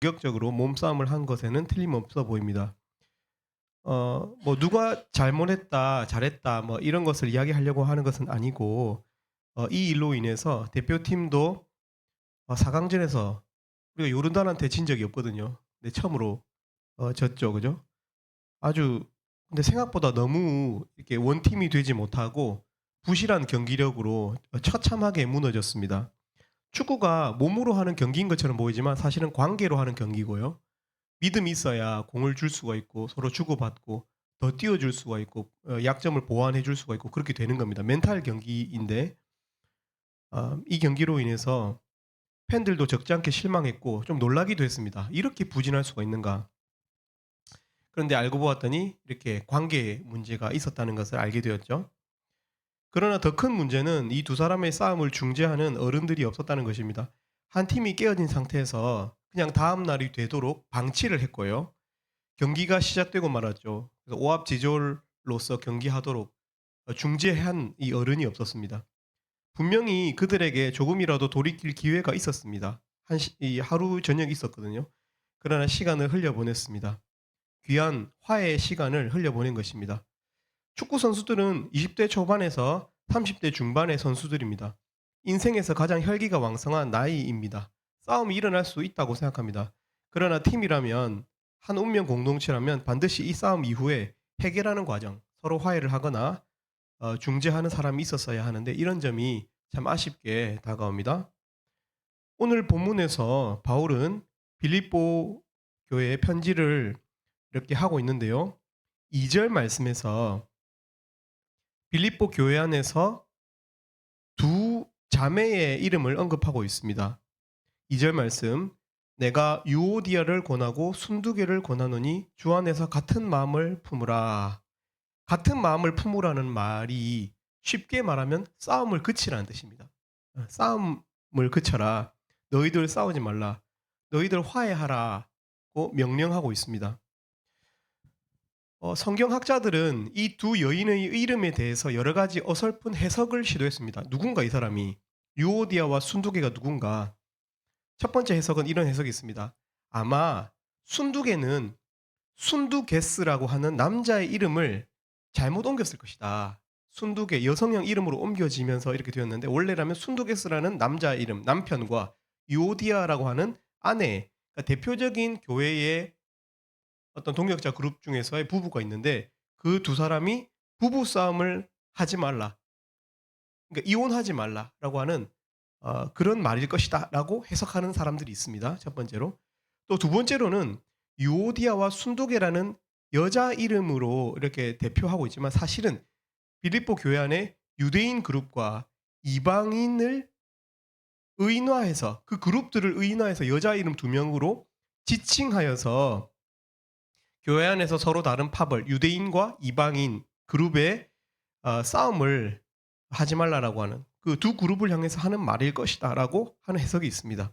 본격적으로 몸싸움을 한 것에는 틀림없어 보입니다. 뭐 누가 잘못했다, 잘했다 뭐 이런 것을 이야기하려고 하는 것은 아니고 이 일로 인해서 대표팀도 4강전에서 우리가 요르단한테 진 적이 없거든요. 근데 처음으로 졌죠. 그죠? 아주 근데 생각보다 너무 이렇게 원팀이 되지 못하고 부실한 경기력으로 처참하게 무너졌습니다. 축구가 몸으로 하는 경기인 것처럼 보이지만 사실은 관계로 하는 경기고요. 믿음이 있어야 공을 줄 수가 있고 서로 주고받고 더 뛰어줄 수가 있고 약점을 보완해 줄 수가 있고 그렇게 되는 겁니다. 멘탈 경기인데 이 경기로 인해서 팬들도 적지 않게 실망했고 좀 놀라기도 했습니다. '이렇게 부진할 수가 있는가.' 그런데 알고 보았더니 이렇게 관계에 문제가 있었다는 것을 알게 되었죠. 그러나 더 큰 문제는 이 두 사람의 싸움을 중재하는 어른들이 없었다는 것입니다. 한 팀이 깨어진 상태에서 그냥 다음 날이 되도록 방치를 했고요. 경기가 시작되고 말았죠. 그래서 오합지졸로서 경기하도록 중재한 이 어른이 없었습니다. 분명히 그들에게 조금이라도 돌이킬 기회가 있었습니다. 이 하루 저녁이 있었거든요. 그러나 시간을 흘려보냈습니다. 귀한 화해의 시간을 흘려보낸 것입니다. 축구 선수들은 20대 초반에서 30대 중반의 선수들입니다. 인생에서 가장 혈기가 왕성한 나이입니다. 싸움이 일어날 수 있다고 생각합니다. 그러나 팀이라면 한 운명 공동체라면 반드시 이 싸움 이후에 해결하는 과정, 서로 화해를 하거나 중재하는 사람이 있었어야 하는데 이런 점이 참 아쉽게 다가옵니다. 오늘 본문에서 바울은 빌립보 교회에 편지를 이렇게 하고 있는데요. 2절 말씀에서 빌립보 교회 안에서 두 자매의 이름을 언급하고 있습니다. 2절 말씀 내가 유오디아를 권하고 순두개를 권하노니 주 안에서 같은 마음을 품으라. 같은 마음을 품으라는 말이 쉽게 말하면 싸움을 그치라는 뜻입니다. 싸움을 그쳐라. 너희들 싸우지 말라. 너희들 화해하라고 명령하고 있습니다. 성경학자들은 이 두 여인의 이름에 대해서 여러 가지 어설픈 해석을 시도했습니다. 누군가 이 사람이 유오디아와 순두개가 누군가. 첫 번째 해석은 이런 해석이 있습니다. 아마 순두개는 순두게스라고 하는 남자의 이름을 잘못 옮겼을 것이다. 순두개 여성형 이름으로 옮겨지면서 이렇게 되었는데 원래라면 순두게스라는 남자의 이름 남편과 유오디아라고 하는 아내 그러니까 대표적인 교회의 어떤 동역자 그룹 중에서의 부부가 있는데 그 두 사람이 부부 싸움을 하지 말라. 그러니까 이혼하지 말라라고 하는 그런 말일 것이다라고 해석하는 사람들이 있습니다. 첫 번째로. 또 두 번째로는 유오디아와 순두개라는 여자 이름으로 이렇게 대표하고 있지만 사실은 빌립보 교회 안에 유대인 그룹과 이방인을 의인화해서 그 그룹들을 의인화해서 여자 이름 두 명으로 지칭하여서 교회 안에서 서로 다른 파벌, 유대인과 이방인 그룹의 싸움을 하지 말라라고 하는 그 두 그룹을 향해서 하는 말일 것이다라고 하는 해석이 있습니다.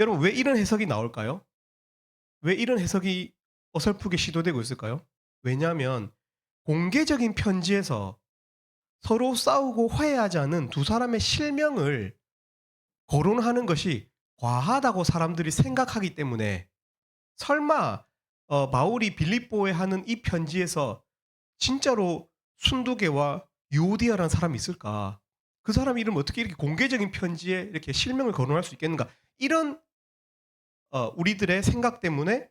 여러분 왜 이런 해석이 나올까요? 왜 이런 해석이 어설프게 시도되고 있을까요? 왜냐하면 공개적인 편지에서 서로 싸우고 화해하지 않은 두 사람의 실명을 거론하는 것이 과하다고 사람들이 생각하기 때문에 설마 바울이 빌립보에 하는 이 편지에서 진짜로 순두개와 유오디아라는 사람이 있을까? 그 사람 이름 어떻게 이렇게 공개적인 편지에 이렇게 실명을 거론할 수 있겠는가? 이런 우리들의 생각 때문에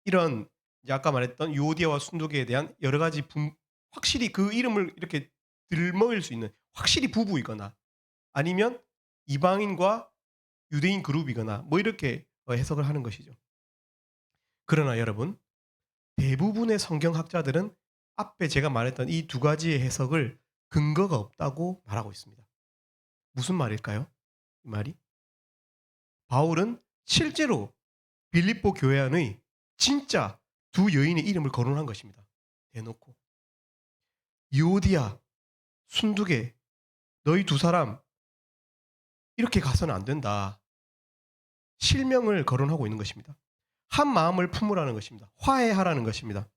이런 이제 아까 말했던 유오디아와 순두개에 대한 여러 가지 확실히 그 이름을 이렇게 들먹일 수 있는 확실히 부부이거나 아니면 이방인과 유대인 그룹이거나 뭐 이렇게 해석을 하는 것이죠. 그러나 여러분 대부분의 성경학자들은 앞에 제가 말했던 이 두 가지의 해석을 근거가 없다고 말하고 있습니다. 무슨 말일까요? 이 말이? 바울은 실제로 빌립보 교회 안의 진짜 두 여인의 이름을 거론한 것입니다. 대놓고. 유오디아, 순두개, 너희 두 사람 이렇게 가서는 안 된다. 실명을 거론하고 있는 것입니다. 한 마음을 품으라는 것입니다. 화해하라는 것입니다.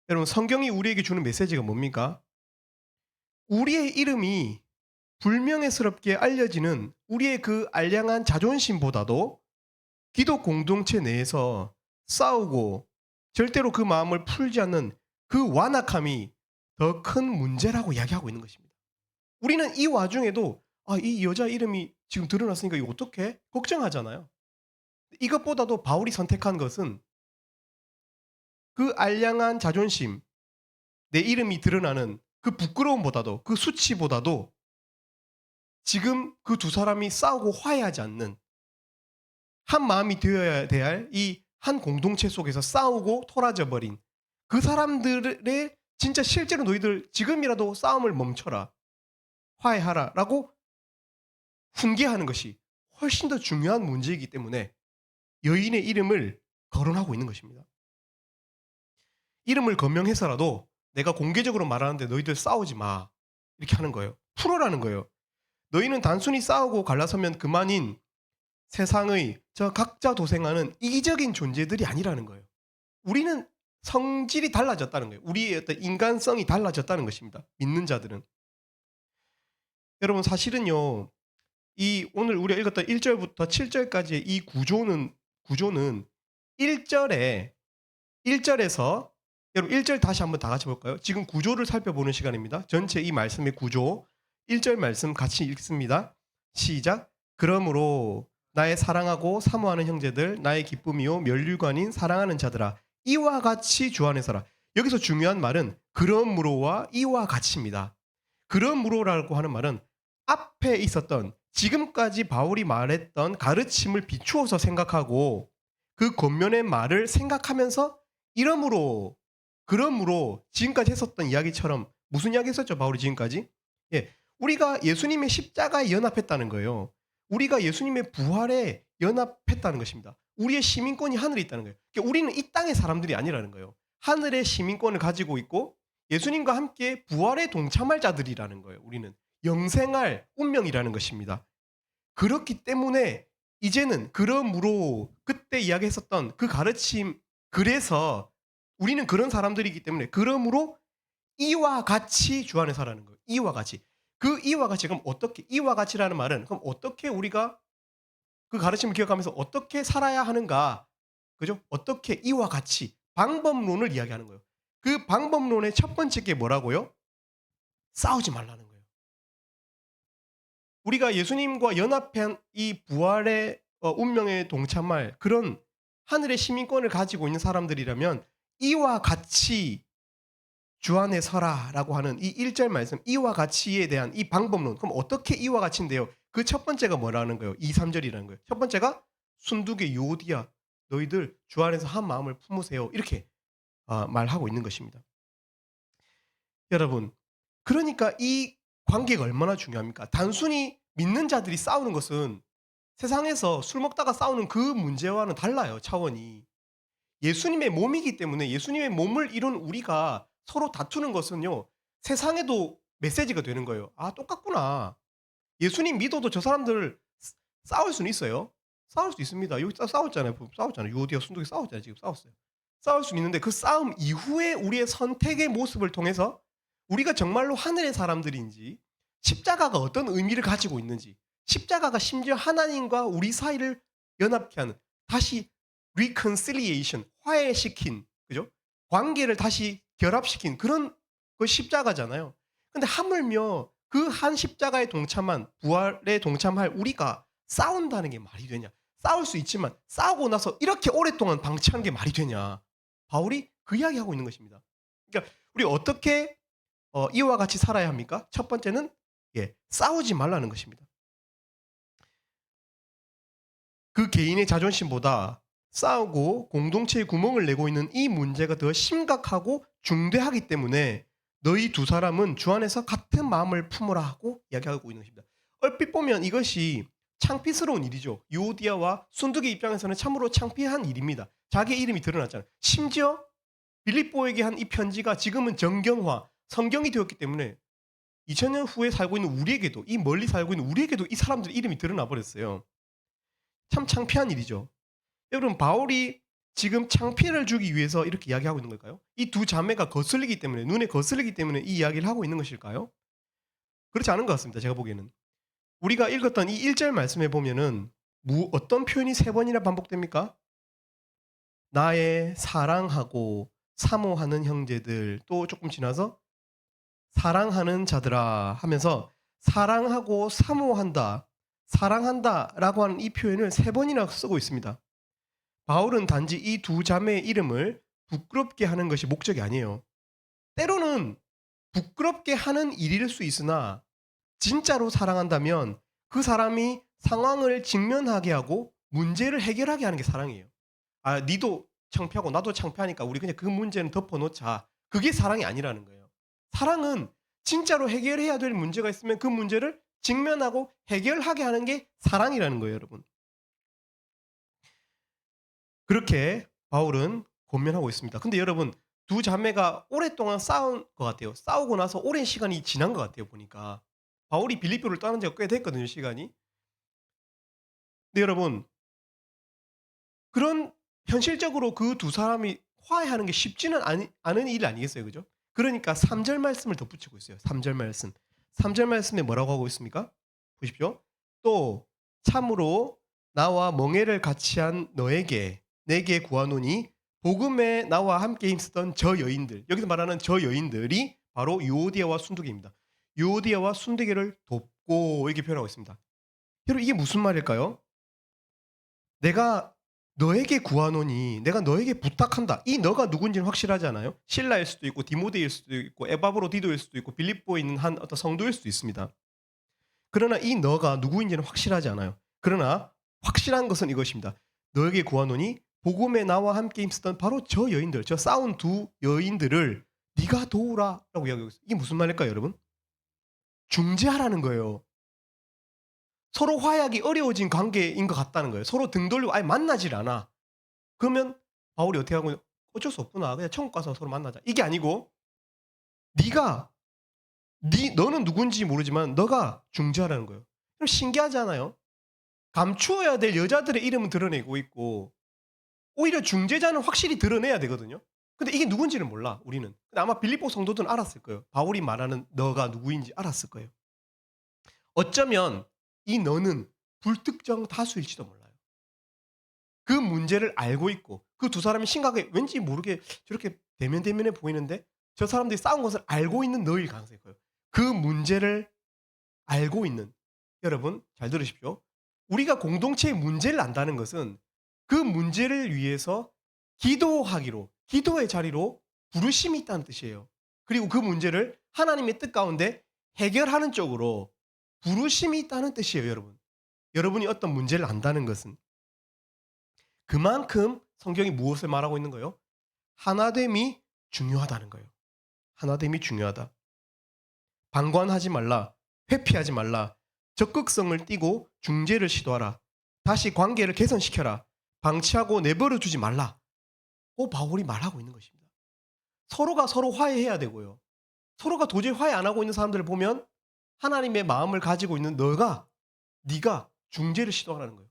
여러분 성경이 우리에게 주는 메시지가 뭡니까? 우리의 이름이 불명예스럽게 알려지는 우리의 그 알량한 자존심보다도 기독 공동체 내에서 싸우고 절대로 그 마음을 풀지 않는 그 완악함이 더 큰 문제라고 이야기하고 있는 것입니다. 우리는 이 와중에도 이 여자 이름이 지금 드러났으니까 이거 어떡해? 걱정하잖아요. 이것보다도 바울이 선택한 것은 그 알량한 자존심, 내 이름이 드러나는 그 부끄러움보다도 그 수치보다도 지금 그 두 사람이 싸우고 화해하지 않는 한 마음이 되어야 될 이 한 공동체 속에서 싸우고 토라져 버린 그 사람들의 진짜 실제로 너희들 지금이라도 싸움을 멈춰라. 화해하라라고 훈계하는 것이 훨씬 더 중요한 문제이기 때문에 여인의 이름을 거론하고 있는 것입니다. 이름을 거명해서라도 내가 공개적으로 말하는데 너희들 싸우지 마. 이렇게 하는 거예요. 풀어라는 거예요. 너희는 단순히 싸우고 갈라서면 그만인 세상의 저 각자 도생하는 이기적인 존재들이 아니라는 거예요. 우리는 성질이 달라졌다는 거예요. 우리의 어떤 인간성이 달라졌다는 것입니다. 믿는 자들은. 여러분 사실은요. 이 오늘 우리가 읽었던 1절부터 7절까지의 이 구조는 1절에 1절에서 여러분 1절 다시 한번 다 같이 볼까요? 지금 구조를 살펴보는 시간입니다. 전체 이 말씀의 구조 1절 말씀 같이 읽습니다. 시작. 그러므로 나의 사랑하고 사모하는 형제들 나의 기쁨이요 면류관인 사랑하는 자들아 이와 같이 주 안에 서라. 여기서 중요한 말은 그러므로와 이와 같이입니다. 그러므로라고 하는 말은 앞에 있었던 지금까지 바울이 말했던 가르침을 비추어서 생각하고 그 겉면의 말을 생각하면서 그러므로 지금까지 했었던 이야기처럼 무슨 이야기 했었죠 바울이 지금까지? 예, 우리가 예수님의 십자가에 연합했다는 거예요. 우리가 예수님의 부활에 연합했다는 것입니다. 우리의 시민권이 하늘에 있다는 거예요. 그러니까 우리는 이 땅의 사람들이 아니라는 거예요. 하늘의 시민권을 가지고 있고 예수님과 함께 부활에 동참할 자들이라는 거예요. 우리는 영생할 운명이라는 것입니다. 그렇기 때문에 이제는 그러므로 그때 이야기했었던 그 가르침 그래서 우리는 그런 사람들이기 때문에 그러므로 이와 같이 주 안에 살라는 거예요. 이와 같이. 그 이와 같이 그럼 어떻게 이와 같이라는 말은 그럼 어떻게 우리가 그 가르침을 기억하면서 어떻게 살아야 하는가? 그죠? 어떻게 이와 같이 방법론을 이야기하는 거예요. 그 방법론의 첫 번째 게 뭐라고요? 싸우지 말라는 거예요. 우리가 예수님과 연합한 이 부활의 운명에 동참할 그런 하늘의 시민권을 가지고 있는 사람들이라면 이와 같이 주 안에 서라라고 하는 이 1절 말씀 이와 같이에 대한 이 방법론 그럼 어떻게 이와 같이인데요. 그 첫 번째가 뭐라는 거예요. 2, 3절이라는 거예요. 첫 번째가 순두개 유오디야 너희들 주 안에서 한 마음을 품으세요. 이렇게 말하고 있는 것입니다. 여러분 그러니까 이 관계가 얼마나 중요합니까? 단순히 믿는 자들이 싸우는 것은 세상에서 술 먹다가 싸우는 그 문제와는 달라요, 차원이. 예수님의 몸이기 때문에 예수님의 몸을 이룬 우리가 서로 다투는 것은요. 세상에도 메시지가 되는 거예요. '아 똑같구나. 예수님 믿어도 저 사람들 싸울 수는 있어요. 싸울 수 있습니다. 여기 싸웠잖아요. 싸웠잖아요. 유오디아 순두개 싸웠잖아요. 지금 싸웠어요. 싸울 수는 있는데 그 싸움 이후에 우리의 선택의 모습을 통해서 우리가 정말로 하늘의 사람들인지 십자가가 어떤 의미를 가지고 있는지 십자가가 심지어 하나님과 우리 사이를 연합케 하는 다시 reconciliation 화해시킨 그죠? 관계를 다시 결합시킨 그런 그 십자가잖아요. 근데 하물며 그 한 십자가에 동참한 부활에 동참할 우리가 싸운다는 게 말이 되냐? 싸울 수 있지만 싸우고 나서 이렇게 오랫동안 방치하는 게 말이 되냐? 바울이 그 이야기하고 있는 것입니다. 그러니까 우리 어떻게 이와 같이 살아야 합니까? 첫 번째는 싸우지 말라는 것입니다. 그 개인의 자존심보다 싸우고 공동체에 구멍을 내고 있는 이 문제가 더 심각하고 중대하기 때문에 너희 두 사람은 주 안에서 같은 마음을 품으라 하고 이야기하고 있는 것입니다. 얼핏 보면 이것이 창피스러운 일이죠. 유오디아와 순두기 입장에서는 참으로 창피한 일입니다. 자기의 이름이 드러났잖아요. 심지어 빌립보에게 한 이 편지가 지금은 정경화, 성경이 되었기 때문에 2000년 후에 살고 있는 우리에게도 이 멀리 살고 있는 우리에게도 이 사람들의 이름이 드러나 버렸어요. 참 창피한 일이죠. 여러분 바울이 지금 창피를 주기 위해서 이렇게 이야기하고 있는 걸까요? 이 두 자매가 거슬리기 때문에 눈에 거슬리기 때문에 이 이야기를 하고 있는 것일까요? 그렇지 않은 것 같습니다. 제가 보기에는. 우리가 읽었던 이 1절 말씀에 보면은 어떤 표현이 3번이나 반복됩니까? 나의 사랑하고 사모하는 형제들, 또 조금 지나서 사랑하는 자들아 하면서 사랑하고 사모한다, 사랑한다라고 하는 이 표현을 3번이나 쓰고 있습니다. 바울은 단지 이 두 자매의 이름을 부끄럽게 하는 것이 목적이 아니에요. 때로는 부끄럽게 하는 일일 수 있으나 진짜로 사랑한다면 그 사람이 상황을 직면하게 하고 문제를 해결하게 하는 게 사랑이에요. 아, 니도 창피하고 나도 창피하니까 우리 그냥 그 문제는 덮어놓자. 그게 사랑이 아니라는 거예요. 사랑은 진짜로 해결해야 될 문제가 있으면 그 문제를 직면하고 해결하게 하는 게 사랑이라는 거예요, 여러분. 그렇게 바울은 권면하고 있습니다. 근데 여러분, 두 자매가 오랫동안 싸운 것 같아요. 싸우고 나서 오랜 시간이 지난 것 같아요, 보니까. 바울이 빌립보를 떠난 지가 꽤 됐거든요, 시간이. 근데 여러분, 그런 현실적으로 그 두 사람이 화해하는 게 쉽지는 않은 일 아니겠어요, 그죠? 그러니까 3절 말씀을 덧붙이고 있어요. 3절 말씀. 3절 말씀에 뭐라고 하고 있습니까? 보십시오. 또 참으로 나와 멍에를 같이 한 너에게 내게 구하노니 복음에 나와 함께 힘쓰던 저 여인들, 여기서 말하는 저 여인들이 바로 유오디아와 순두계입니다. 유오디아와 순두계를 돕고 이렇게 표현하고 있습니다. 여러분, 이게 무슨 말일까요? 내가 너에게 구하노니, 내가 너에게 부탁한다. 이 너가 누군지는 확실하지 않아요? 실라일 수도 있고 디모데일 수도 있고 에바브로디도일 수도 있고 빌립보에 있는 한 어떤 성도일 수도 있습니다. 그러나 이 너가 누구인지는 확실하지 않아요. 그러나 확실한 것은 이것입니다. 너에게 구하노니 복음에 나와 함께 힘쓰던 바로 저 여인들, 저 싸운 두 여인들을 네가 도우라라고 이야기하고 있어요. 이게 무슨 말일까요, 여러분? 중재하라는 거예요. 서로 화해하기 어려워진 관계인 것 같다는 거예요. 서로 등 돌리고 아예 만나질 않아. 그러면 바울이 어떻게 하고 어쩔 수 없구나. 그냥 천국 가서 서로 만나자. 이게 아니고 네가 너는 누군지 모르지만 너가 중재하라는 거예요. 그럼 신기하지 않아요? 감추어야 될 여자들의 이름은 드러내고 있고 오히려 중재자는 확실히 드러내야 되거든요. 근데 이게 누군지는 몰라, 우리는. 근데 아마 빌립보 성도들은 알았을 거예요. 바울이 말하는 너가 누구인지 알았을 거예요. 어쩌면 이 너는 불특정 다수일지도 몰라요. 그 문제를 알고 있고 그 두 사람이 심각하게 왠지 모르게 저렇게 대면대면해 보이는데 저 사람들이 싸운 것을 알고 있는 너일 가능성이 커요. 그 문제를 알고 있는 여러분 잘 들으십시오. 우리가 공동체의 문제를 안다는 것은 그 문제를 위해서 기도하기로 기도의 자리로 부르심이 있다는 뜻이에요. 그리고 그 문제를 하나님의 뜻 가운데 해결하는 쪽으로 부르심이 있다는 뜻이에요, 여러분. 여러분이 어떤 문제를 안다는 것은 그만큼 성경이 무엇을 말하고 있는 거예요? 하나됨이 중요하다는 거예요. 하나됨이 중요하다. 방관하지 말라. 회피하지 말라. 적극성을 띠고 중재를 시도하라. 다시 관계를 개선시켜라. 방치하고 내버려 두지 말라. 바울이 말하고 있는 것입니다. 서로가 서로 화해해야 되고요. 서로가 도저히 화해 안 하고 있는 사람들을 보면 하나님의 마음을 가지고 있는 네가 중재를 시도하라는 거예요.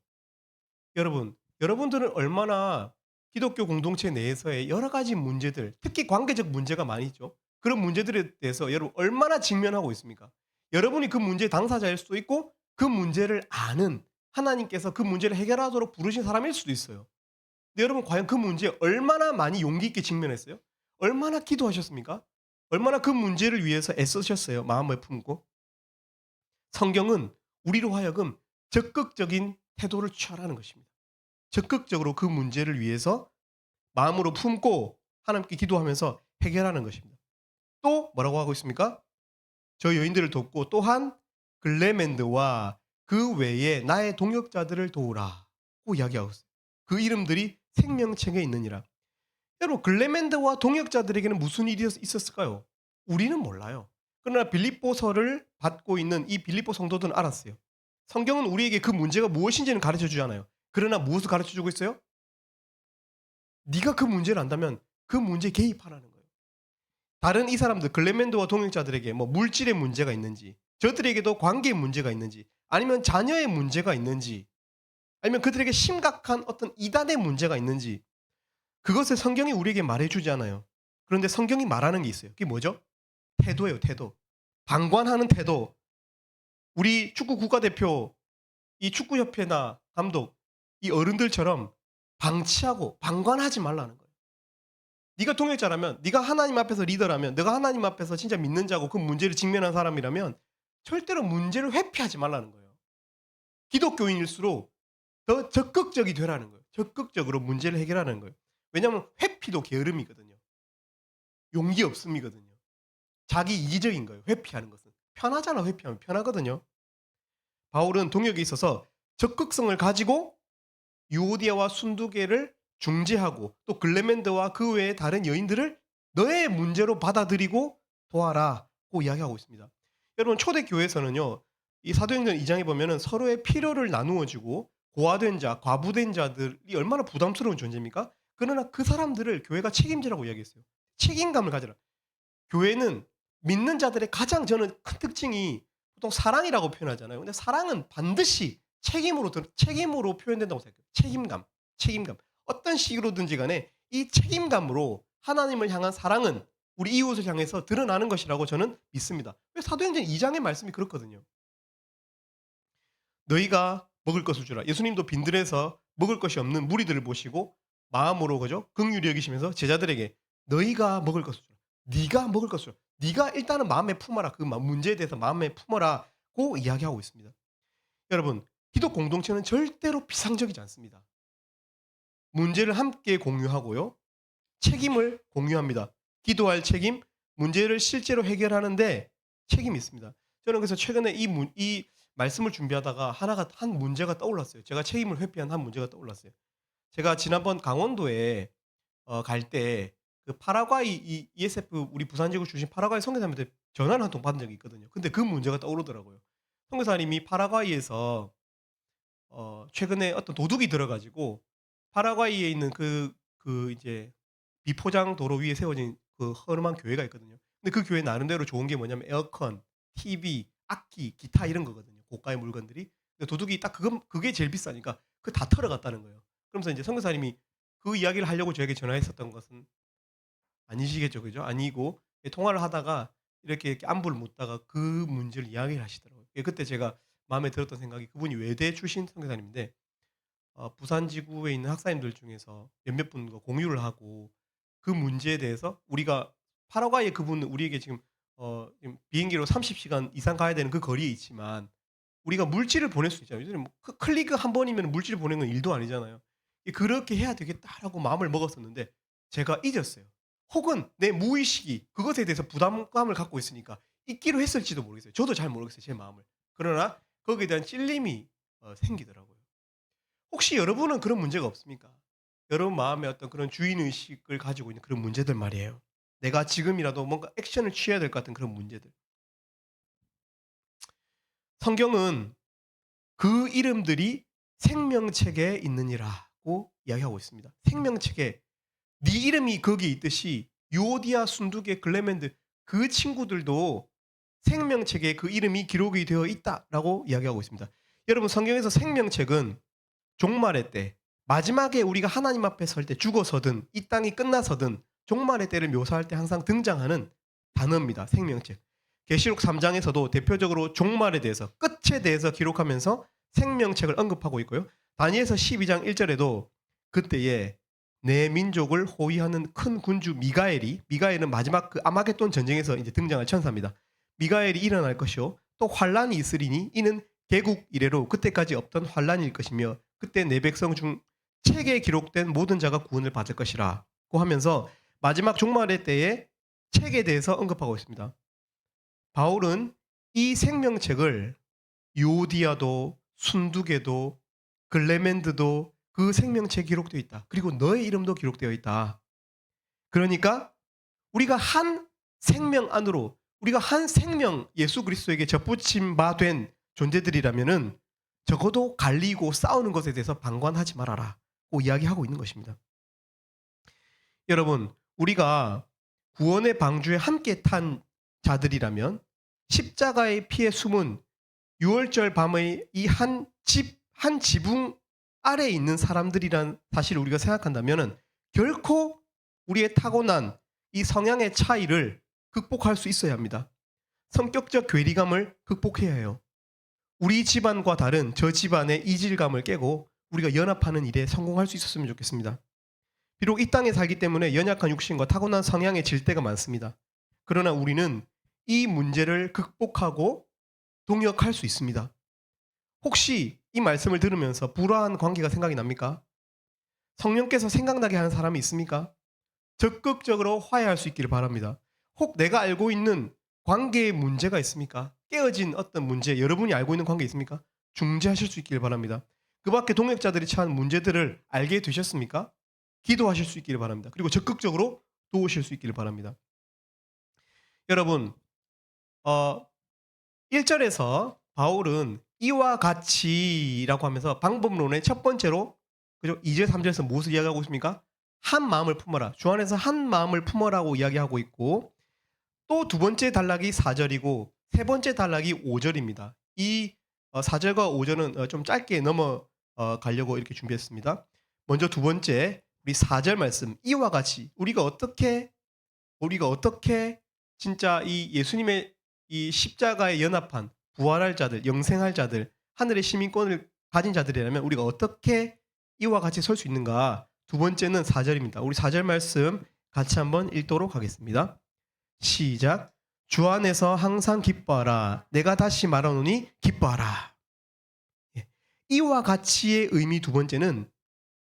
여러분들은 얼마나 기독교 공동체 내에서의 여러 가지 문제들, 특히 관계적 문제가 많이 있죠. 그런 문제들에 대해서 여러분 얼마나 직면하고 있습니까? 여러분이 그 문제의 당사자일 수도 있고 그 문제를 아는 하나님께서 그 문제를 해결하도록 부르신 사람일 수도 있어요. 근데 여러분 과연 그 문제에 얼마나 많이 용기 있게 직면했어요? 얼마나 기도하셨습니까? 얼마나 그 문제를 위해서 애쓰셨어요? 마음을 품고. 성경은 우리로 하여금 적극적인 태도를 취하라는 것입니다. 적극적으로 그 문제를 위해서 마음으로 품고 하나님께 기도하면서 해결하는 것입니다. 또 뭐라고 하고 있습니까? 저 여인들을 돕고 또한 글레멘드와 그 외에 나의 동역자들을 도우라고 이야기하고 있어요. 그 이름들이 생명책에 있느니라. 여러분 글레멘드와 동역자들에게는 무슨 일이 있었을까요? 우리는 몰라요. 그러나 빌립보서를 받고 있는 이 빌립보 성도들은 알았어요. 성경은 우리에게 그 문제가 무엇인지는 가르쳐 주잖아요. 그러나 무엇을 가르쳐 주고 있어요? 네가 그 문제를 안다면 그 문제에 개입하라는 거예요. 다른 이 사람들 글레멘드와 동역자들에게 뭐 물질의 문제가 있는지 저들에게도 관계의 문제가 있는지 아니면 자녀의 문제가 있는지 아니면 그들에게 심각한 어떤 이단의 문제가 있는지 그것을 성경이 우리에게 말해주지 않아요. 그런데 성경이 말하는 게 있어요. 그게 뭐죠? 태도예요, 태도. 방관하는 태도, 우리 축구 국가대표 이 축구협회나 감독 이 어른들처럼 방치하고 방관하지 말라는 거예요. 네가 동역자라면, 네가 하나님 앞에서 리더라면, 네가 하나님 앞에서 진짜 믿는 자고 그 문제를 직면한 사람이라면 절대로 문제를 회피하지 말라는 거예요. 기독교인일수록 더 적극적이 되라는 거예요. 적극적으로 문제를 해결하는 거예요. 왜냐하면 회피도 게으름이거든요. 용기 없음이거든요. 자기 이기적인 거예요. 회피하는 것은. 편하잖아. 회피하면 편하거든요. 바울은 동역에 있어서 적극성을 가지고 유오디아와 순두계를 중재하고 또 글레멘드와 그 외의 다른 여인들을 너의 문제로 받아들이고 도와라고 이야기하고 있습니다. 여러분 초대 교회에서는요. 이 사도행전 2장에 보면은 서로의 필요를 나누어 주고 고아된 자, 과부된 자들이 얼마나 부담스러운 존재입니까? 그러나 그 사람들을 교회가 책임지라고 이야기했어요. 책임감을 가져라. 교회는 믿는 자들의 가장 저는 큰 특징이 보통 사랑이라고 표현하잖아요. 근데 사랑은 반드시 책임으로 표현된다고 생각해요. 책임감, 책임감. 어떤 식으로든지 간에 이 책임감으로 하나님을 향한 사랑은 우리 이웃을 향해서 드러나는 것이라고 저는 믿습니다. 왜 사도행전 2장의 말씀이 그렇거든요. 너희가 먹을 것을 주라. 예수님도 빈들에서 먹을 것이 없는 무리들을 보시고 마음으로 그죠? 긍휼히 여기시면서 제자들에게 너희가 먹을 것을 주라. 네가 먹을 것을 주라. 네가 일단은 마음에 품어라. 그 문제에 대해서 마음에 품어라고 이야기하고 있습니다. 여러분, 기독 공동체는 절대로 비상적이지 않습니다. 문제를 함께 공유하고요. 책임을 공유합니다. 기도할 책임, 문제를 실제로 해결하는데 책임이 있습니다. 저는 그래서 최근에 이 말씀을 준비하다가 한 문제가 떠올랐어요. 제가 책임을 회피한 한 문제가 떠올랐어요. 제가 지난번 강원도에 갈 때 그 파라과이 이 ESF 우리 부산 지구 출신 파라과이 선교사님한테 전화를 한 통 받은 적이 있거든요. 근데 그 문제가 떠오르더라고요. 선교사님이 파라과이에서 최근에 어떤 도둑이 들어 가지고 파라과이에 있는 이제 비포장 도로 위에 세워진 그 허름한 교회가 있거든요. 근데 그 교회 나름대로 좋은 게 뭐냐면 에어컨, TV, 악기, 기타 이런 거거든요. 고가의 물건들이. 근데 도둑이 딱 그게 제일 비싸니까 그거 다 털어갔다는 거예요. 그러면서 인제 선교사님이 그 이야기를 하려고 저에게 전화했었던 것은 아니시겠죠. 그죠? 아니고 통화를 하다가 이렇게 안부를 묻다가 그 문제를 이야기를 하시더라고요. 예 그때 제가 마음에 들었던 생각이 그분이 외대 출신 선교사님인데 부산 지구에 있는 학사님들 중에서 몇몇 분과 공유를 하고 그 문제에 대해서 우리가 파라과이에 그분은 우리에게 지금 비행기로 30시간 이상 가야 되는 그 거리에 있지만 우리가 물질을 보낼 수 있잖아요. 요즘에 뭐 클릭 한 번이면 물질 보내는 건 일도 아니잖아요. 그렇게 해야 되겠다라고 마음을 먹었었는데 제가 잊었어요. 혹은 내 무의식이 그것에 대해서 부담감을 갖고 있으니까 잊기로 했을지도 모르겠어요. 저도 잘 모르겠어요, 제 마음을. 그러나 거기에 대한 찔림이 생기더라고요. 혹시 여러분은 그런 문제가 없습니까? 여러분 마음에 어떤 그런 주인 의식을 가지고 있는 그런 문제들 말이에요. 내가 지금이라도 뭔가 액션을 취해야 될 것 같은 그런 문제들. 성경은 그 이름들이 생명책에 있느니라고 이야기하고 있습니다. 생명책에 네 이름이 거기에 있듯이 유오디아, 순두계, 글레멘드 그 친구들도 생명책에 그 이름이 기록이 되어 있다라고 이야기하고 있습니다. 여러분 성경에서 생명책은 종말의 때 마지막에 우리가 하나님 앞에 설 때 죽어서든 이 땅이 끝나서든 종말의 때를 묘사할 때 항상 등장하는 단어입니다. 생명책. 계시록 3장에서도 대표적으로 종말에 대해서 끝에 대해서 기록하면서 생명책을 언급하고 있고요. 다니엘서 12장 1절에도 그때에 내 민족을 호위하는 큰 군주 미가엘은 마지막 그 아마겟돈 전쟁에서 이제 등장할 천사입니다. 미가엘이 일어날 것이요 또 환란이 있으리니 이는 개국 이래로 그때까지 없던 환란일 것이며 그때 내 백성 중 책에 기록된 모든 자가 구원을 받을 것이라고 하면서 마지막 종말의 때에 책에 대해서 언급하고 있습니다. 바울은 이 생명책을 요디아도 순두개도 글레멘드도 그 생명책에 기록되어 있다. 그리고 너의 이름도 기록되어 있다. 그러니까 우리가 한 생명 안으로 우리가 한 생명 예수 그리스도에게 접붙임 바 된 존재들이라면은 적어도 갈리고 싸우는 것에 대해서 방관하지 말아라고 이야기하고 있는 것입니다. 여러분, 우리가 구원의 방주에 함께 탄 자들이라면 십자가의 피에 숨은 6월절 밤의 이 한 지붕 아래에 있는 사람들이란 사실을 우리가 생각한다면은 결코 우리의 타고난 이 성향의 차이를 극복할 수 있어야 합니다. 성격적 괴리감을 극복해야 해요. 우리 집안과 다른 저 집안의 이질감을 깨고 우리가 연합하는 일에 성공할 수 있었으면 좋겠습니다. 비록 이 땅에 살기 때문에 연약한 육신과 타고난 성향에 질 때가 많습니다. 그러나 우리는 이 문제를 극복하고 동역할 수 있습니다. 혹시 이 말씀을 들으면서 불화한 관계가 생각이 납니까? 성령께서 생각나게 하는 사람이 있습니까? 적극적으로 화해할 수 있기를 바랍니다. 혹 내가 알고 있는 관계에 문제가 있습니까? 깨어진 어떤 문제, 여러분이 알고 있는 관계 있습니까? 중재하실 수 있기를 바랍니다. 그 밖에 동역자들이 처한 문제들을 알게 되셨습니까? 기도하실 수 있기를 바랍니다. 그리고 적극적으로 도우실 수 있기를 바랍니다. 여러분, 어, 1절에서 바울은 이와 같이라고 하면서 방법론의 첫 번째로 그죠? 2절, 3절에서 무엇을 이야기하고 있습니까? 한 마음을 품어라. 주 안에서 한 마음을 품어라고 이야기하고 있고 또 두 번째 단락이 4절이고 세 번째 단락이 5절입니다. 이 4절과 5절은 좀 짧게 넘어가려고 이렇게 준비했습니다. 먼저 두 번째 우리 4절 말씀 이와 같이 우리가 어떻게 진짜 이 예수님의 이 십자가에 연합한 부활할 자들, 영생할 자들, 하늘의 시민권을 가진 자들이라면 우리가 어떻게 이와 같이 설 수 있는가? 두 번째는 4절입니다. 우리 4절 말씀 같이 한번 읽도록 하겠습니다. 시작. 주 안에서 항상 기뻐하라. 내가 다시 말하노니 기뻐하라. 예. 이와 같이의 의미 두 번째는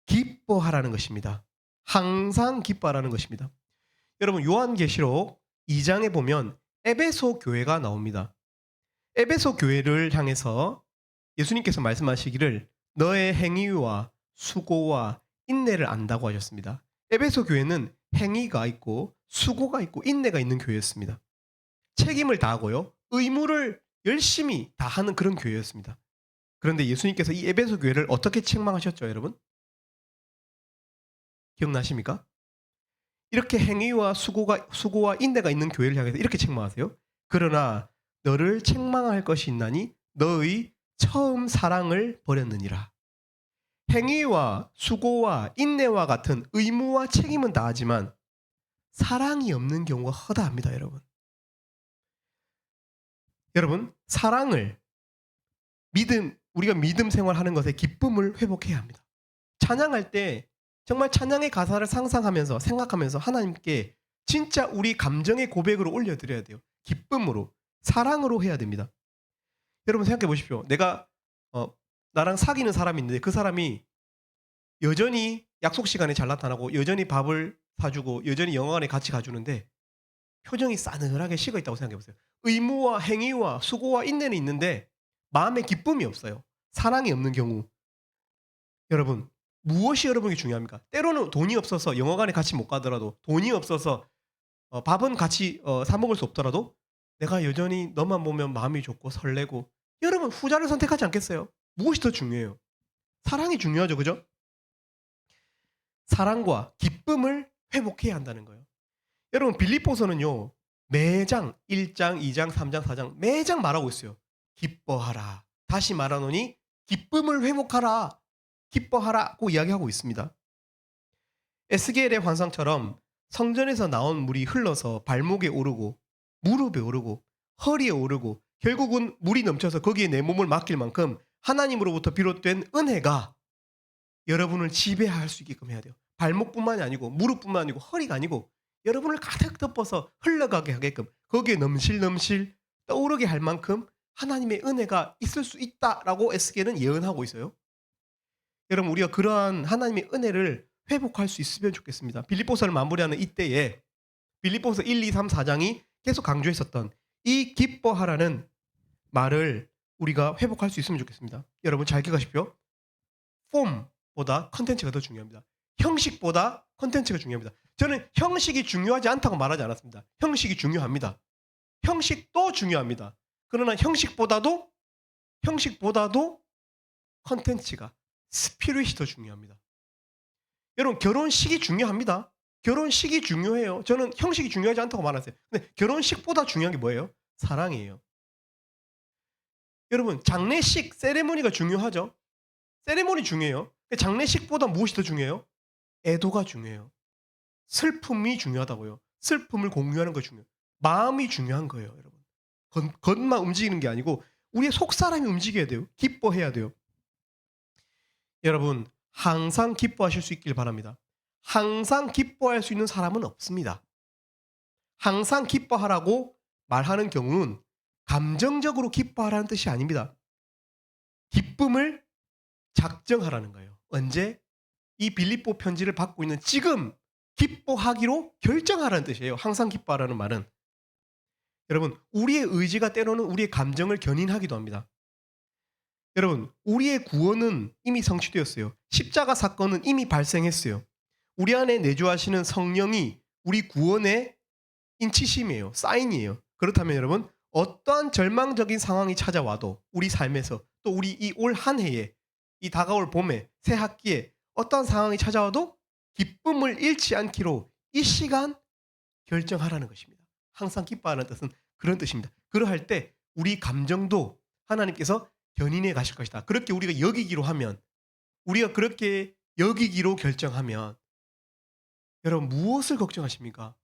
기뻐하라는 것입니다. 항상 기뻐하라는 것입니다. 여러분 요한계시록 2장에 보면 에베소 교회가 나옵니다. 에베소 교회를 향해서 예수님께서 말씀하시기를 너의 행위와 수고와 인내를 안다고 하셨습니다. 에베소 교회는 행위가 있고 수고가 있고 인내가 있는 교회였습니다. 책임을 다하고요. 의무를 열심히 다하는 그런 교회였습니다. 그런데 예수님께서 이 에베소 교회를 어떻게 책망하셨죠, 여러분? 기억나십니까? 이렇게 행위와 수고와 인내가 있는 교회를 향해서 이렇게 책망하세요. 그러나 너를 책망할 것이 있나니 너의 처음 사랑을 버렸느니라. 행위와 수고와 인내와 같은 의무와 책임은 다하지만 사랑이 없는 경우가 허다합니다, 여러분. 여러분, 사랑을 우리가 믿음 생활하는 것에 기쁨을 회복해야 합니다. 찬양할 때 정말 찬양의 가사를 상상하면서 생각하면서 하나님께 진짜 우리 감정의 고백으로 올려드려야 돼요. 기쁨으로, 사랑으로 해야 됩니다. 여러분 생각해 보십시오. 내가 나랑 사귀는 사람이 있는데 그 사람이 여전히 약속 시간에 잘 나타나고 여전히 밥을 사주고 여전히 영화관에 같이 가주는데 표정이 싸늘하게 식어 있다고 생각해 보세요. 의무와 행위와 수고와 인내는 있는데 마음에 기쁨이 없어요. 사랑이 없는 경우. 여러분 무엇이 여러분에게 중요합니까? 때로는 돈이 없어서 영화관에 같이 못 가더라도 돈이 없어서 밥은 같이 사 먹을 수 없더라도 내가 여전히 너만 보면 마음이 좋고 설레고 여러분 후자를 선택하지 않겠어요? 무엇이 더 중요해요? 사랑이 중요하죠. 그죠? 사랑과 기쁨을 회복해야 한다는 거예요. 여러분 빌립보서는요. 매장 1장, 2장, 3장, 4장 매장 말하고 있어요. 기뻐하라. 다시 말하노니 기쁨을 회복하라. 기뻐하라고 이야기하고 있습니다. 에스겔의 환상처럼 성전에서 나온 물이 흘러서 발목에 오르고 무릎에 오르고 허리에 오르고 결국은 물이 넘쳐서 거기에 내 몸을 맡길 만큼 하나님으로부터 비롯된 은혜가 여러분을 지배할 수 있게끔 해야 돼요. 발목뿐만이 아니고 무릎뿐만 아니고 허리가 아니고 여러분을 가득 덮어서 흘러가게 하게끔 거기에 넘실넘실 떠오르게 할 만큼 하나님의 은혜가 있을 수 있다라고 에스겔은 예언하고 있어요. 여러분 우리가 그러한 하나님의 은혜를 회복할 수 있으면 좋겠습니다. 빌립보서를 마무리하는 이때에 빌립보서 1, 2, 3, 4장이 계속 강조했었던 이 기뻐하라는 말을 우리가 회복할 수 있으면 좋겠습니다. 여러분 잘 기억하십시오. 폼보다 컨텐츠가 더 중요합니다. 형식보다 컨텐츠가 중요합니다. 저는 형식이 중요하지 않다고 말하지 않았습니다. 형식이 중요합니다. 형식도 중요합니다. 그러나 형식보다도 컨텐츠가 스피릿이 더 중요합니다. 여러분 결혼식이 중요합니다. 결혼식이 중요해요. 저는 형식이 중요하지 않다고 말했어요. 근데 결혼식보다 중요한 게 뭐예요? 사랑이에요. 여러분 장례식 세레모니가 중요하죠. 세레모니 중요해요. 장례식보다 무엇이 더 중요해요? 애도가 중요해요. 슬픔이 중요하다고요. 슬픔을 공유하는 거 중요해요. 마음이 중요한 거예요, 여러분. 겉만 움직이는 게 아니고 우리의 속사람이 움직여야 돼요. 기뻐해야 돼요. 여러분 항상 기뻐하실 수 있길 바랍니다. 항상 기뻐할 수 있는 사람은 없습니다. 항상 기뻐하라고 말하는 경우는 감정적으로 기뻐하라는 뜻이 아닙니다. 기쁨을 작정하라는 거예요. 언제? 이 빌립보 편지를 받고 있는 지금 기뻐하기로 결정하라는 뜻이에요. 항상 기뻐하라는 말은. 여러분 우리의 의지가 때로는 우리의 감정을 견인하기도 합니다. 여러분 우리의 구원은 이미 성취되었어요. 십자가 사건은 이미 발생했어요. 우리 안에 내주하시는 성령이 우리 구원의 인치심이에요. 사인이에요. 그렇다면 여러분 어떠한 절망적인 상황이 찾아와도 우리 삶에서 또 우리 이 올 한 해에 이 다가올 봄에 새 학기에 어떠한 상황이 찾아와도 기쁨을 잃지 않기로 이 시간 결정하라는 것입니다. 항상 기뻐하는 뜻은 그런 뜻입니다. 그러할 때 우리 감정도 하나님께서 견인해 가실 것이다. 그렇게 우리가 여기기로 하면 우리가 그렇게 여기기로 결정하면 여러분 무엇을 걱정하십니까?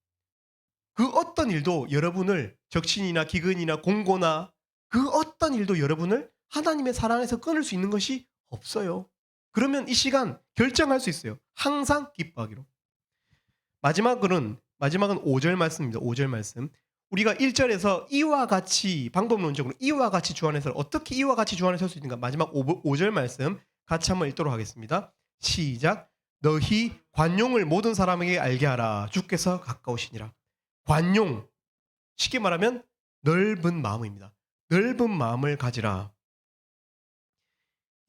그 어떤 일도 여러분을 적신이나 기근이나 공고나 그 어떤 일도 여러분을 하나님의 사랑에서 끊을 수 있는 것이 없어요. 그러면 이 시간 결정할 수 있어요. 항상 기뻐하기로. 마지막은 5절 말씀입니다. 5절 말씀. 우리가 1절에서 이와 같이 방법론적으로 이와 같이 주안해서 어떻게 이와 같이 주안해서 할 수 있는가? 마지막 5절 말씀 같이 한번 읽도록 하겠습니다. 시작. 너희 관용을 모든 사람에게 알게 하라. 주께서 가까우시니라. 관용. 쉽게 말하면 넓은 마음입니다. 넓은 마음을 가지라.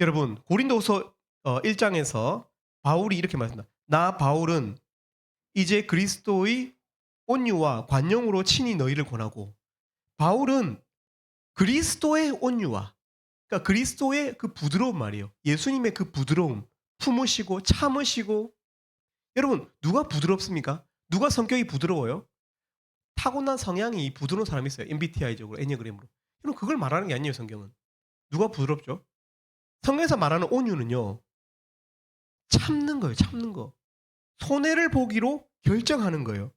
여러분 고린도후서 1장에서 바울이 이렇게 말합니다. 나 바울은 이제 그리스도의 온유와 관용으로 친히 너희를 권하고 바울은 그리스도의 온유와 그러니까 그리스도의 그 부드러운 말이에요. 예수님의 그 부드러움 품으시고 참으시고 여러분 누가 부드럽습니까? 누가 성격이 부드러워요? 타고난 성향이 부드러운 사람이 있어요. MBTI적으로 애니어그램으로. 여러분 그걸 말하는 게 아니에요. 성경은. 누가 부드럽죠? 성경에서 말하는 온유는요. 참는 거예요. 참는 거. 손해를 보기로 결정하는 거예요.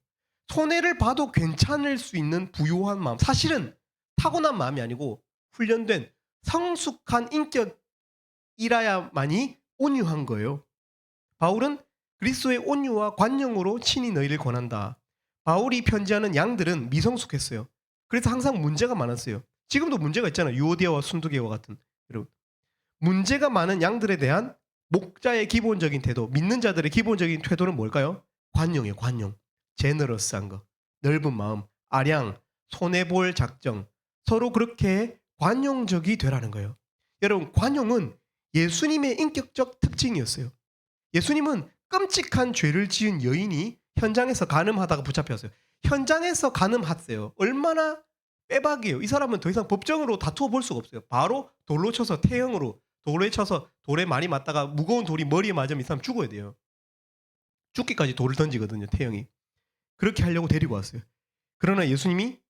손해를 봐도 괜찮을 수 있는 부요한 마음. 사실은 타고난 마음이 아니고 훈련된 성숙한 인격이라야만이 온유한 거예요. 바울은 그리스도의 온유와 관용으로 친히 너희를 권한다. 바울이 편지하는 양들은 미성숙했어요. 그래서 항상 문제가 많았어요. 지금도 문제가 있잖아요. 유오디아와 순두개와 같은. 여러분. 문제가 많은 양들에 대한 목자의 기본적인 태도, 믿는 자들의 기본적인 태도는 뭘까요? 관용이에요. 관용. 제너러스한 거. 넓은 마음, 아량, 손해볼 작정. 서로 그렇게 관용적이 되라는 거예요. 여러분 관용은 예수님의 인격적 특징이었어요. 예수님은 끔찍한 죄를 지은 여인이 현장에서 간음하다가 붙잡혔어요. 현장에서 간음했어요. 얼마나 빼박이에요. 이 사람은 더 이상 법정으로 다투어 볼 수가 없어요. 바로 돌로 쳐서 태형으로 돌에 쳐서 돌에 많이 맞다가 무거운 돌이 머리에 맞으면 이 사람 죽어야 돼요. 죽기까지 돌을 던지거든요. 태형이. 그렇게 하려고 데리고 왔어요. 그러나 예수님이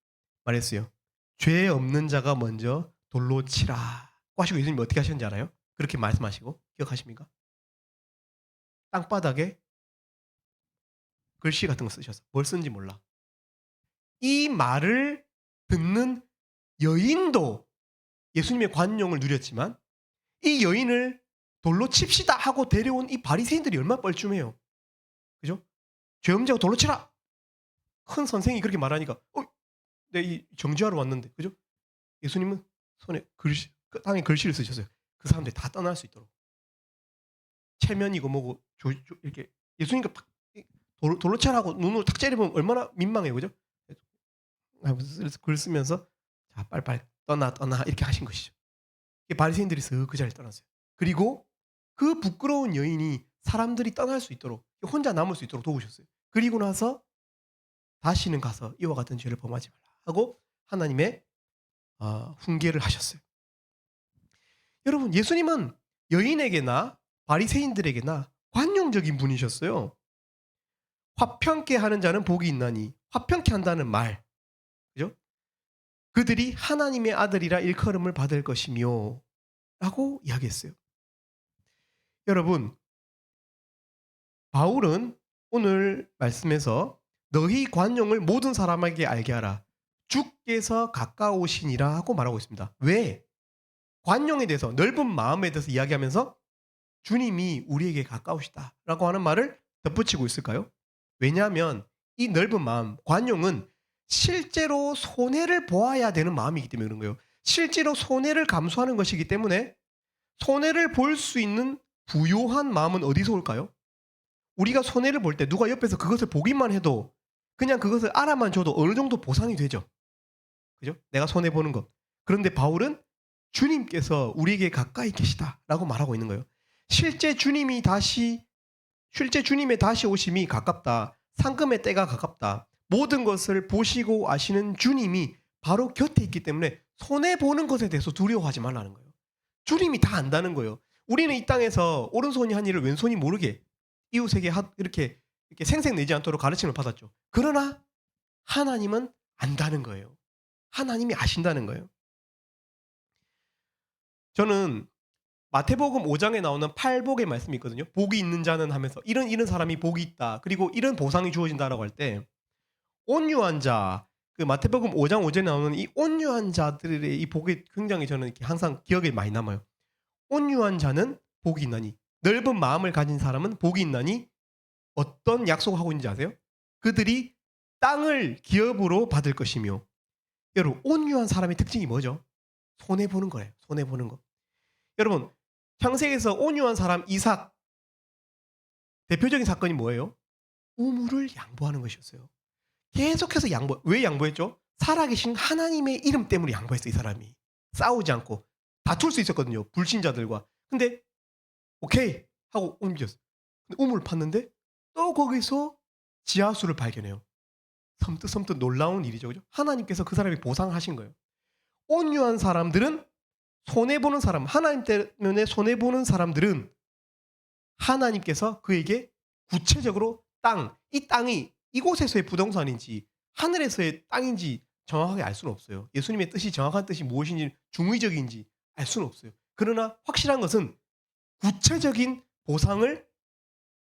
말했어요. 죄 없는 자가 먼저 돌로 치라고 하시고 예수님이 어떻게 하셨는지 알아요? 그렇게 말씀하시고 기억하십니까? 땅바닥에 글씨 같은 거 쓰셨어. 뭘 쓴지 몰라. 이 말을 듣는 여인도 예수님의 관용을 누렸지만 이 여인을 돌로 칩시다 하고 데려온 이 바리새인들이 얼마나 뻘쭘해요. 그죠? 죄 없는 자고 돌로 치라. 큰 선생이 그렇게 말하니까 내 이 정죄하러 왔는데. 그죠? 예수님은 손에 글씨 땅에 글씨를 쓰셨어요. 그 사람들이 다 떠날 수 있도록. 체면이고 뭐고 이렇게 예수님과 돌로 차라고 눈으로 탁 째려보면 얼마나 민망해요. 그죠? 글 쓰면서 자 빨리빨리 떠나 이렇게 하신 것이죠. 바리새인들이 쓱 그 자리를 떠났어요. 그리고 그 부끄러운 여인이 사람들이 떠날 수 있도록 혼자 남을 수 있도록 도우셨어요. 그리고 나서 다시는 가서 이와 같은 죄를 범하지 말라 하고 하나님의 훈계를 하셨어요. 여러분 예수님은 여인에게나 바리새인들에게나 관용적인 분이셨어요. 화평케 하는 자는 복이 있나니 화평케 한다는 말. 그죠? 그들이 하나님의 아들이라 일컬음을 받을 것이며 라고 이야기했어요. 여러분 바울은 오늘 말씀에서 너희 관용을 모든 사람에게 알게 하라. 주께서 가까우시니라 하고 말하고 있습니다. 왜? 관용에 대해서, 넓은 마음에 대해서 이야기하면서 주님이 우리에게 가까우시다라고 하는 말을 덧붙이고 있을까요? 왜냐하면 이 넓은 마음, 관용은 실제로 손해를 보아야 되는 마음이기 때문에 그런 거예요. 실제로 손해를 감수하는 것이기 때문에 손해를 볼 수 있는 부요한 마음은 어디서 올까요? 우리가 손해를 볼 때 누가 옆에서 그것을 보기만 해도 그냥 그것을 알아만 줘도 어느 정도 보상이 되죠. 그죠? 내가 손해 보는 것. 그런데 바울은 주님께서 우리에게 가까이 계시다라고 말하고 있는 거예요. 실제 주님의 다시 오심이 가깝다. 상금의 때가 가깝다. 모든 것을 보시고 아시는 주님이 바로 곁에 있기 때문에 손해 보는 것에 대해서 두려워하지 말라는 거예요. 주님이 다 안다는 거예요. 우리는 이 땅에서 오른손이 한 일을 왼손이 모르게 이웃에게 이렇게 생색내지 않도록 가르침을 받았죠. 그러나 하나님은 안다는 거예요. 하나님이 아신다는 거예요. 저는 마태복음 5장에 나오는 팔복의 말씀이 있거든요. 복이 있는 자는 하면서 이런 사람이 복이 있다. 그리고 이런 보상이 주어진다라고 할 때 온유한 자, 그 마태복음 5장 5절에 나오는 이 온유한 자들의 이 복이 굉장히 저는 이렇게 항상 기억에 많이 남아요. 온유한 자는 복이 있나니, 넓은 마음을 가진 사람은 복이 있나니, 어떤 약속을 하고 있는지 아세요? 그들이 땅을 기업으로 받을 것이며. 여러분, 온유한 사람의 특징이 뭐죠? 손해 보는 거예요. 손해 보는 거. 여러분, 창세기에서 온유한 사람 이삭, 대표적인 사건이 뭐예요? 우물을 양보하는 것이었어요. 계속해서 왜 양보했죠? 살아계신 하나님의 이름 때문에 양보했어요. 이 사람이 싸우지 않고 다툴 수 있었거든요, 불신자들과. 근데 오케이 하고 옮겼어. 근데 우물을 팠는데 또 거기서 지하수를 발견해요. 섬뜩 놀라운 일이죠. 그죠? 하나님께서 그 사람이 보상하신 거예요. 온유한 사람들은, 손해보는 사람, 하나님 때문에 손해보는 사람들은 하나님께서 그에게 구체적으로 이 땅이 이곳에서의 부동산인지 하늘에서의 땅인지 정확하게 알 수는 없어요. 예수님의 뜻이 정확한 뜻이 무엇인지, 중의적인지 알 수는 없어요. 그러나 확실한 것은 구체적인 보상을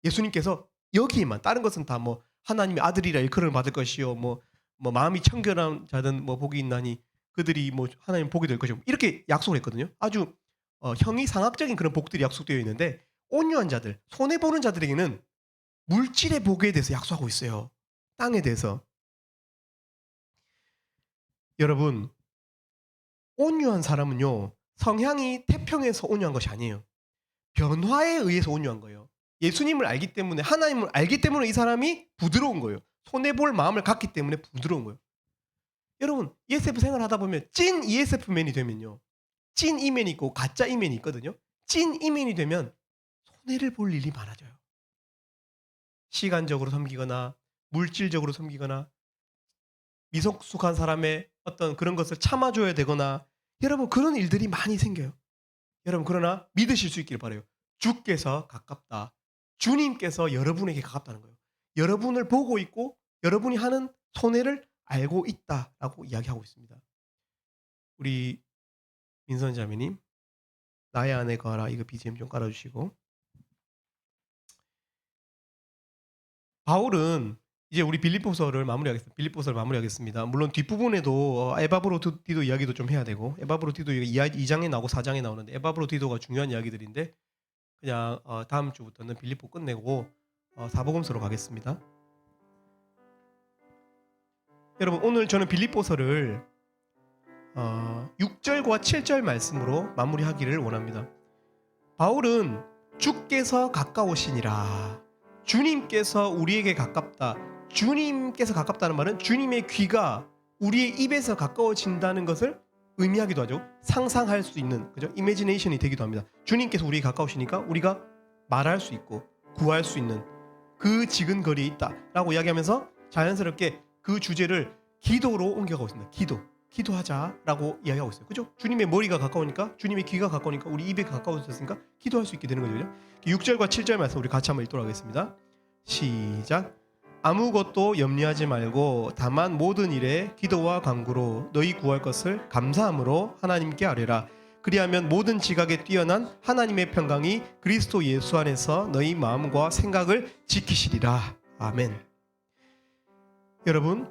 예수님께서 여기에만, 다른 것은 다 뭐 하나님의 아들이라 일컬음을 받을 것이요, 뭐 마음이 청결한 자든 뭐 복이 있나니 그들이 뭐 하나님 복이 될 것이고, 이렇게 약속을 했거든요. 아주 형이상학적인 그런 복들이 약속되어 있는데, 온유한 자들, 손해 보는 자들에게는 물질의 복에 대해서 약속하고 있어요. 땅에 대해서. 여러분, 온유한 사람은요, 성향이 태평해서 온유한 것이 아니에요. 변화에 의해서 온유한 거예요. 예수님을 알기 때문에, 하나님을 알기 때문에 이 사람이 부드러운 거예요. 손해볼 마음을 갖기 때문에 부드러운 거예요. 여러분, ESF 생활하다 보면 찐 ESF맨이 되면요, 찐 이맨이 있고 가짜 이맨이 있거든요. 찐 이맨이 되면 손해를 볼 일이 많아져요. 시간적으로 섬기거나 물질적으로 섬기거나 미성숙한 사람의 어떤 그런 것을 참아줘야 되거나, 여러분 그런 일들이 많이 생겨요. 여러분, 그러나 믿으실 수 있기를 바라요. 주께서 가깝다. 주님께서 여러분에게 가깝다는 거예요. 여러분을 보고 있고 여러분이 하는 손해를 알고 있다라고 이야기하고 있습니다. 우리 민선 자매님, 나의 안에 거하라, 이거 BGM 좀 깔아주시고. 바울은 이제 우리 빌립보서를 마무리하겠습니다. 물론 뒷부분에도 에바브로디도 이야기도 좀 해야 되고, 에바브로디도 2장에 나오고 4장에 나오는데 에바브로디도가 중요한 이야기들인데, 그냥 다음 주부터는 빌립보 끝내고 사복음서로 가겠습니다. 여러분, 오늘 저는 빌립보서를 6절과 7절 말씀으로 마무리하기를 원합니다. 바울은 주께서 가까우시니라, 주님께서 우리에게 가깝다. 주님께서 가깝다는 말은 주님의 귀가 우리의 입에서 가까워진다는 것을 의미하기도 하죠. 상상할 수 있는, 그죠? 이미지네이션이 되기도 합니다. 주님께서 우리에게 가까우시니까 우리가 말할 수 있고 구할 수 있는 그 지근거리에 있다라고 이야기하면서 자연스럽게 그 주제를 기도로 옮겨가고 있습니다. 기도하자라고 이야기하고 있어요. 그죠? 주님의 머리가 가까우니까, 주님의 귀가 가까우니까, 우리 입에 가까워졌으니까 기도할 수 있게 되는 거죠. 6절과 7절 말씀 우리 같이 한번 읽도록 하겠습니다. 시작. 아무것도 염려하지 말고 다만 모든 일에 기도와 간구로 너희 구할 것을 감사함으로 하나님께 아뢰라. 그리하면 모든 지각에 뛰어난 하나님의 평강이 그리스도 예수 안에서 너희 마음과 생각을 지키시리라. 아멘. 여러분,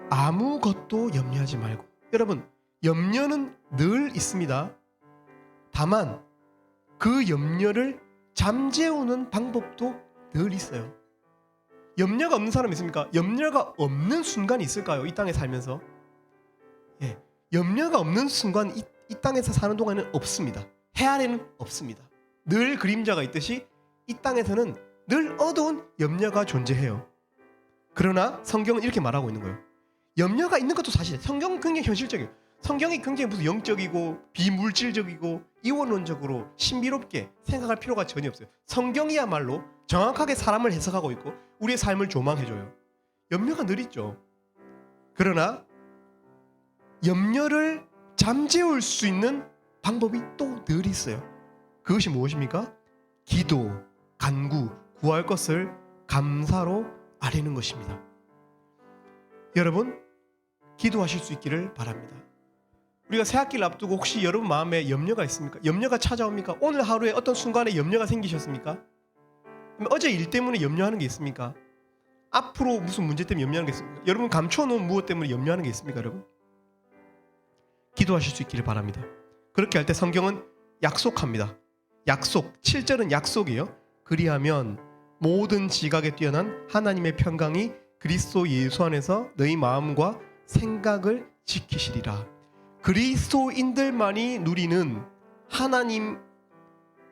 아무것도 염려하지 말고, 여러분 염려는 늘 있습니다. 다만 그 염려를 잠재우는 방법도 늘 있어요. 염려가 없는 사람이 있습니까? 염려가 없는 순간이 있을까요? 이 땅에 살면서. 예, 염려가 없는 순간 이 땅에서 사는 동안에는 없습니다. 해 아래는 없습니다. 늘 그림자가 있듯이 이 땅에서는 늘 어두운 염려가 존재해요. 그러나 성경은 이렇게 말하고 있는 거예요. 염려가 있는 것도 사실이에요. 성경은 굉장히 현실적이에요. 성경이 굉장히 무슨 영적이고 비물질적이고 이원론적으로 신비롭게 생각할 필요가 전혀 없어요. 성경이야말로 정확하게 사람을 해석하고 있고 우리의 삶을 조망해줘요. 염려가 늘 있죠. 그러나 염려를 잠재울 수 있는 방법이 또 늘 있어요. 그것이 무엇입니까? 기도, 간구, 구할 것을 감사로 아뢰는 것입니다. 여러분, 기도하실 수 있기를 바랍니다. 우리가 새학기를 앞두고 혹시 여러분 마음에 염려가 있습니까? 염려가 찾아옵니까? 오늘 하루에 어떤 순간에 염려가 생기셨습니까? 어제 일 때문에 염려하는 게 있습니까? 앞으로 무슨 문제 때문에 염려하는 게 있습니까? 여러분 감춰놓은 무엇 때문에 염려하는 게 있습니까? 여러분? 기도하실 수 있기를 바랍니다. 그렇게 할 때 성경은 약속합니다. 약속, 7절은 약속이에요. 그리하면 모든 지각에 뛰어난 하나님의 평강이 그리스도 예수 안에서 너희 마음과 생각을 지키시리라. 그리스도인들만이 누리는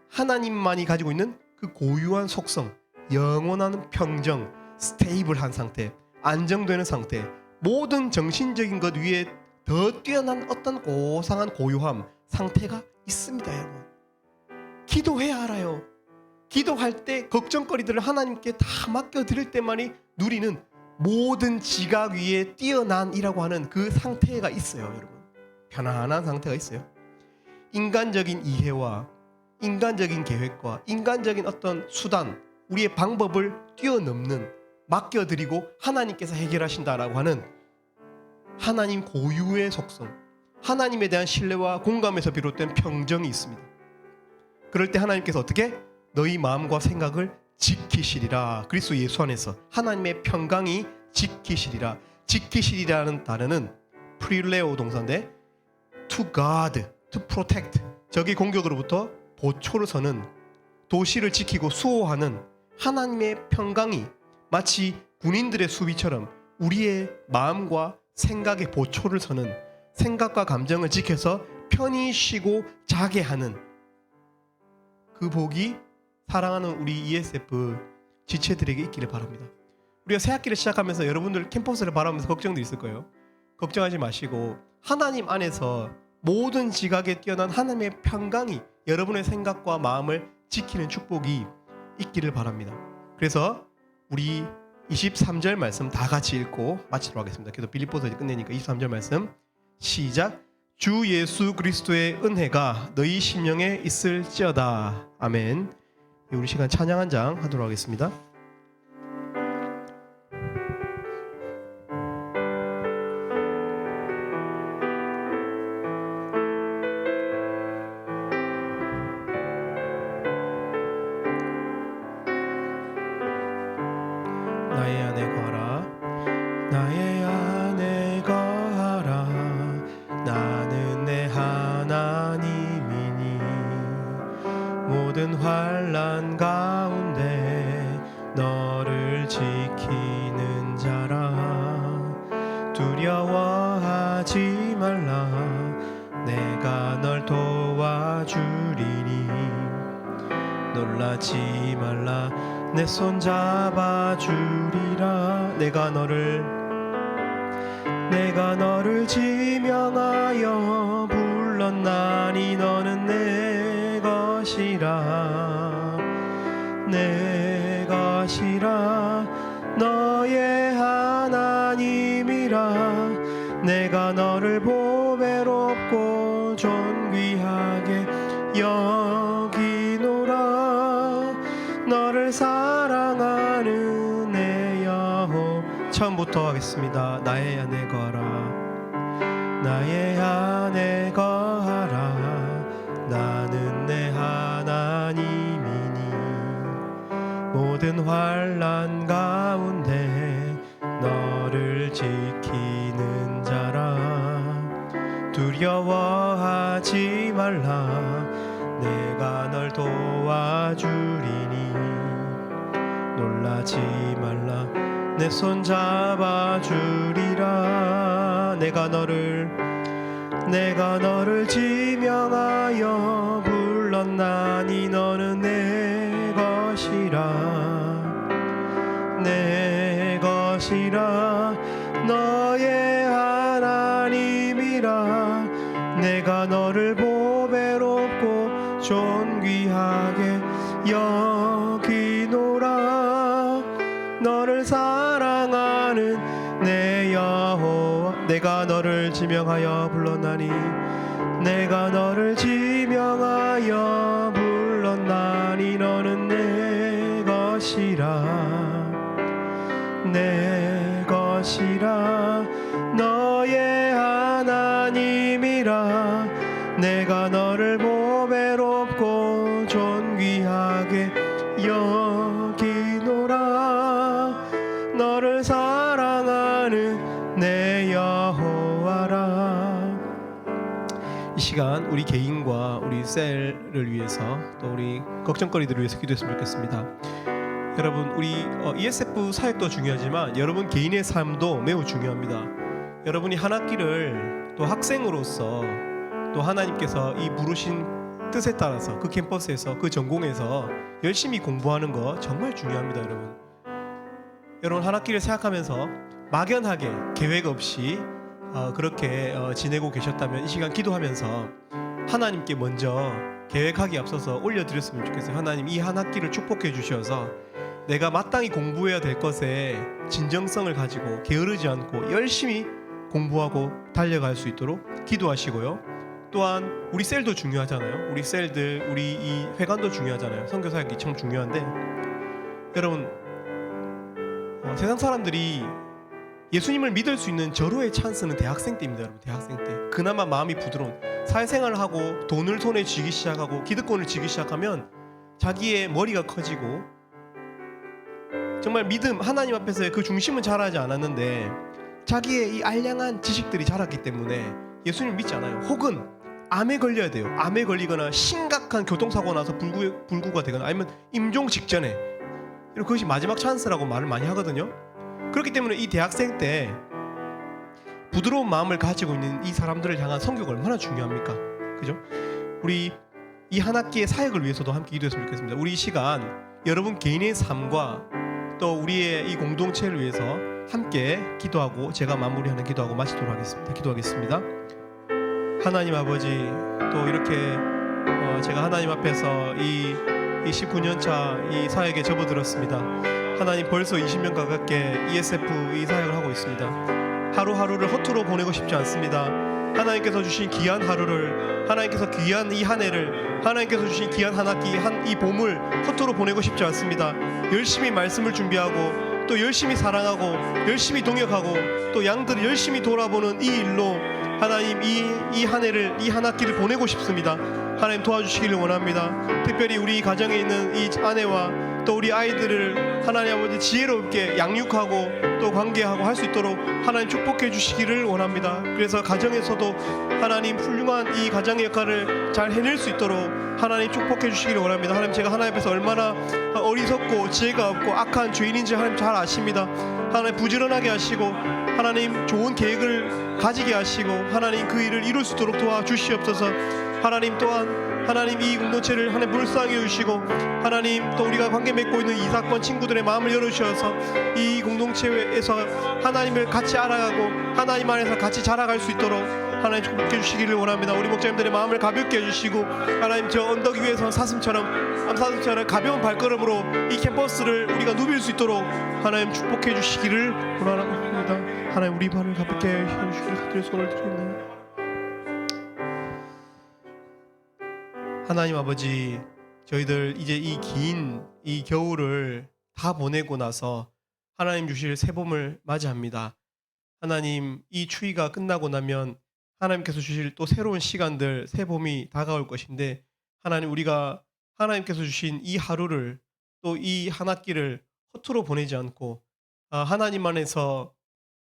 하나님만이 가지고 있는 그 고유한 속성, 영원한 평정, 스테이블한 상태, 안정되는 상태, 모든 정신적인 것 위에 더 뛰어난 어떤 고상한 고요함, 상태가 있습니다. 여러분, 기도해야 알아요. 기도할 때 걱정거리들을 하나님께 다 맡겨드릴 때만이 누리는 모든 지각 위에 뛰어난이라고 하는 그 상태가 있어요. 여러분, 편안한 상태가 있어요. 인간적인 이해와 인간적인 계획과 인간적인 어떤 수단, 우리의 방법을 뛰어넘는, 맡겨드리고 하나님께서 해결하신다라고 하는 하나님 고유의 속성, 하나님에 대한 신뢰와 공감에서 비롯된 평정이 있습니다. 그럴 때 하나님께서 어떻게? 너희 마음과 생각을 지키시리라. 그리스도 예수 안에서 하나님의 평강이 지키시리라. 지키시리라는 단어는 프릴레오 동사인데 to guard, to protect, 적의 공격으로부터 보초를 서는, 도시를 지키고 수호하는 하나님의 평강이 마치 군인들의 수비처럼 우리의 마음과 생각의 보초를 서는, 생각과 감정을 지켜서 편히 쉬고 자게 하는 그 복이 사랑하는 우리 ESF 지체들에게 있기를 바랍니다. 우리가 새학기를 시작하면서 여러분들 캠퍼스를 바라보면서 걱정도 있을 거예요. 걱정하지 마시고 하나님 안에서 모든 지각에 뛰어난 하나님의 평강이 여러분의 생각과 마음을 지키는 축복이 있기를 바랍니다. 그래서 우리 23절 말씀 다 같이 읽고 마치도록 하겠습니다. 그래도 빌립보서 끝내니까 23절 말씀 시작. 주 예수 그리스도의 은혜가 너희 심령에 있을지어다. 아멘. 우리 시간 찬양 한 장 하도록 하겠습니다. 나의 안에 거하라. 나의 안에 거하라. 나는 내 하나님이니 모든 환난 가운데 너를 지키는 자라. 두려워하지 말라. 내가 널 도와주리니 놀라지 말라. 내 손 잡아주리라. 내가 너를 지명하여 불렀나니 너는 내 것이라. 내 것이라. 너의 하나님이라. 내가 너를 보배롭고 존귀하게 여기노라. 너를 사랑하는 내 여호. 처음부터 하겠습니다. 나의 안에 거하라. 나의 안에 거하라. 나는 내 하나님이니 모든 환난 가운데 너를 지키는 자라. 두려워하지 말라. 내가 널 도와주리니 놀라지 말라. 내 손 잡아주리라. 내가 너를 지명하여 불렀나니 너는 내 것이라 너의 하나님이라. 내가 너를 보배롭고 존귀하게 여기노라. 너를 사랑하는 내 여호와. 내가 너를 지명하여 불렀나니 내가 너를 지명하여 불렀나니 너는 내 것이라 너의 하나님이라. 내가 너를 보배롭고 존귀하게 여기노라. 너를 사랑하는 내 여호와라. 이 시간 우리 개인과 우리 셀을 위해서 또 우리 걱정거리들을 위해서 기도했으면 좋겠습니다. 여러분, 우리 ESF 사역도 중요하지만 여러분 개인의 삶도 매우 중요합니다. 여러분이 한 학기를 또 학생으로서 또 하나님께서 이 부르신 뜻에 따라서 그 캠퍼스에서 그 전공에서 열심히 공부하는 거 정말 중요합니다. 여러분 한 학기를 생각하면서 막연하게 계획 없이 그렇게 지내고 계셨다면 이 시간 기도하면서 하나님께 먼저 계획하기 앞서서 올려드렸으면 좋겠어요. 하나님, 이 한 학기를 축복해 주셔서 내가 마땅히 공부해야 될 것에 진정성을 가지고 게으르지 않고 열심히 공부하고 달려갈 수 있도록 기도하시고요. 또한 우리 셀도 중요하잖아요. 우리 셀들, 우리 이 회관도 중요하잖아요. 선교사역이 참 중요한데, 여러분 세상 사람들이 예수님을 믿을 수 있는 절호의 찬스는 대학생 때입니다. 여러분, 대학생 때 그나마 마음이 부드러운 사회생활을 하고 돈을 손에 쥐기 시작하고 기득권을 쥐기 시작하면 자기의 머리가 커지고 정말 믿음, 하나님 앞에서의 그 중심은 자라지 않았는데 자기의 이 알량한 지식들이 자랐기 때문에 예수님을 믿지 않아요. 혹은 암에 걸려야 돼요. 암에 걸리거나 심각한 교통사고 나서 불구가 되거나 아니면 임종 직전에, 그것이 마지막 찬스라고 말을 많이 하거든요. 그렇기 때문에 이 대학생 때 부드러운 마음을 가지고 있는 이 사람들을 향한 선교가 얼마나 중요합니까? 그죠? 우리 이 한 학기의 사역을 위해서도 함께 기도했으면 좋겠습니다. 우리 이 시간 여러분 개인의 삶과 또 우리의 이 공동체를 위해서 함께 기도하고 제가 마무리하는 기도하고 마치도록 하겠습니다. 기도하겠습니다. 하나님 아버지, 또 이렇게 제가 하나님 앞에서 이 19년차 이 사역에 접어들었습니다. 하나님, 벌써 20년 가깝게 ESF 이 사역을 하고 있습니다. 하루하루를 허투루 보내고 싶지 않습니다. 하나님께서 주신 귀한 하루를, 하나님께서 귀한 이 한 해를, 하나님께서 주신 귀한 한 학기, 이 봄을 허투루 보내고 싶지 않습니다. 열심히 말씀을 준비하고 또 열심히 사랑하고 열심히 동역하고 또 양들을 열심히 돌아보는 이 일로 하나님 이 한 해를, 이 한 학기를 보내고 싶습니다. 하나님 도와주시기를 원합니다. 특별히 우리 가정에 있는 이 아내와 또 우리 아이들을 하나님 아버지 지혜롭게 양육하고 또 관계하고 할 수 있도록 하나님 축복해 주시기를 원합니다. 그래서 가정에서도 하나님 훌륭한 이 가정의 역할을 잘 해낼 수 있도록 하나님 축복해 주시기를 원합니다. 하나님, 제가 하나님 앞에서 얼마나 어리석고 지혜가 없고 악한 죄인인지 하나님 잘 아십니다. 하나님 부지런하게 하시고 하나님 좋은 계획을 가지게 하시고 하나님 그 일을 이룰 수 있도록 도와주시옵소서. 하나님, 또한 하나님 이 공동체를 하나님 불쌍히 여주시고 하나님 또 우리가 관계 맺고 있는 이 사건 친구들의 마음을 열어주셔서 이 공동체에서 하나님을 같이 알아가고 하나님 안에서 같이 자라갈 수 있도록 하나님 축복해 주시기를 원합니다. 우리 목자님들의 마음을 가볍게 해주시고 하나님, 저 언덕 위에서 암사슴처럼 가벼운 발걸음으로 이 캠퍼스를 우리가 누빌 수 있도록 하나님 축복해 주시기를 원합니다. 하나님, 우리 발을 가볍게 해주시기를 손을 드립니다. 하나님 아버지, 저희들 이제 이 긴 이 겨울을 다 보내고 나서 하나님 주실 새봄을 맞이합니다. 하나님, 이 추위가 끝나고 나면 하나님께서 주실 또 새로운 시간들, 새봄이 다가올 것인데 하나님, 우리가 하나님께서 주신 이 하루를 또 이 한 학기를 허투루 보내지 않고 하나님 안에서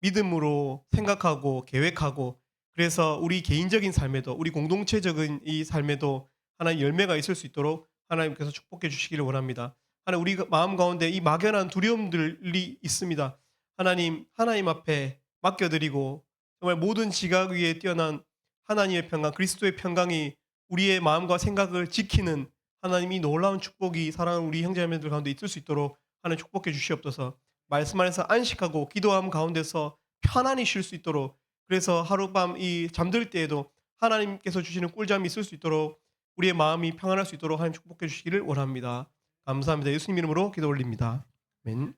믿음으로 생각하고 계획하고 그래서 우리 개인적인 삶에도 우리 공동체적인 이 삶에도 하나님 열매가 있을 수 있도록 하나님께서 축복해 주시기를 원합니다. 하나님 우리 마음 가운데 이 막연한 두려움들이 있습니다. 하나님 앞에 맡겨드리고 정말 모든 지각 위에 뛰어난 하나님의 평강, 그리스도의 평강이 우리의 마음과 생각을 지키는 하나님이 놀라운 축복이 사랑하는 우리 형제자매들 가운데 있을 수 있도록 하나님 축복해 주시옵소서. 말씀 안에서 안식하고 기도함 가운데서 편안히 쉴 수 있도록, 그래서 하룻밤 이 잠들 때에도 하나님께서 주시는 꿀잠이 있을 수 있도록 우리의 마음이 평안할 수 있도록 하나님 축복해 주시기를 원합니다. 감사합니다. 예수님 이름으로 기도 올립니다. 아멘.